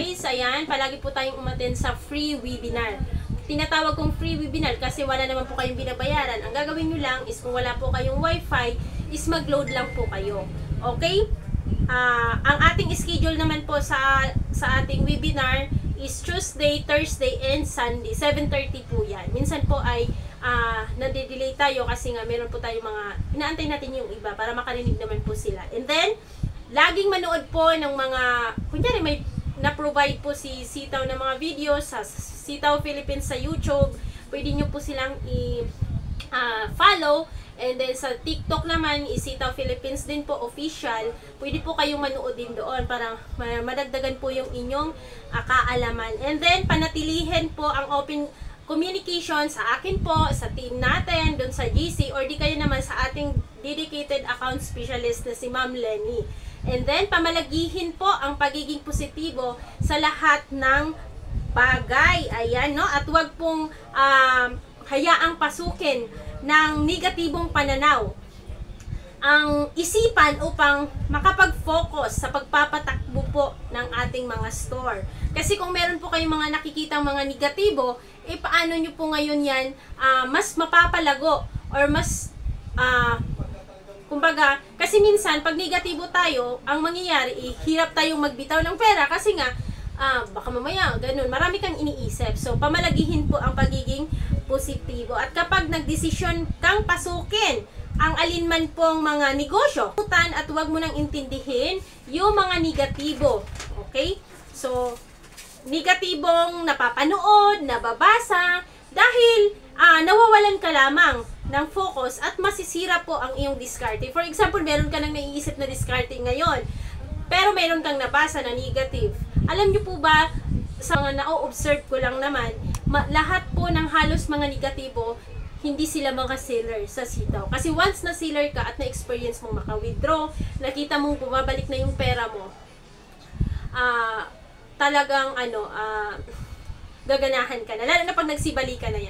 guys, ayan, palagi po tayong umattend sa free webinar. Tinatawag kong free webinar kasi wala naman po kayong binabayaran. Ang gagawin nyo lang is kung wala po kayong wifi, is mag-load lang po kayo. Okay? Ang ating schedule naman po sa ating webinar is Tuesday, Thursday, and Sunday. 7:30 po yan. Minsan po ay nade-delay tayo kasi nga meron po tayong mga, inaantay natin yung iba para makarinig naman po sila. And then, laging manood po ng mga, kunyari may na-provide po si Sitaw ng mga videos sa Sitaw Philippines sa YouTube. Pwede nyo po silang i-follow. And then sa TikTok naman, Sitaw Philippines din po official. Pwede po kayong manood din doon para madagdagan po yung inyong kaalaman. And then, panatilihin po ang open communication sa akin po, sa team natin, doon sa GC, or di kayo naman sa ating dedicated account specialist na si Ma'am Lenny. And then, pamalagihin po ang pagiging positibo sa lahat ng bagay. Ayan, no? At wag pong hayaang pasukin ng negatibong pananaw ang isipan upang makapag-focus sa pagpapatakbo po ng ating mga store. Kasi kung meron po kayong mga nakikitang mga negatibo, paano nyo po ngayon yan mas mapapalago or mas kumbaga, kasi minsan, pag negatibo tayo, ang mangyayari, hirap tayong magbitaw ng pera kasi nga, baka mamaya, ganun, marami kang iniisip. So, pamalagihin po ang pagiging positibo. At kapag nagdesisyon kang pasukin ang alinman pong mga negosyo, at huwag mo nang intindihin yung mga negatibo. Okay? So, negatibong napapanood, nababasa, dahil nawawalan ka lamang ng focus at masisira po ang iyong diskarte. For example, meron ka nang naiisip na diskarte ngayon, pero meron kang nabasa na negative. Alam niyo po ba, sa mga na-observe ko lang naman, lahat po ng halos mga negatibo, hindi sila mga seller sa Sitaw. Kasi once na seller ka at na-experience mong maka-withdraw, nakita mong bumabalik na yung pera mo, talagang gaganahan ka na. Lalo na pag nagsibali ka na yan.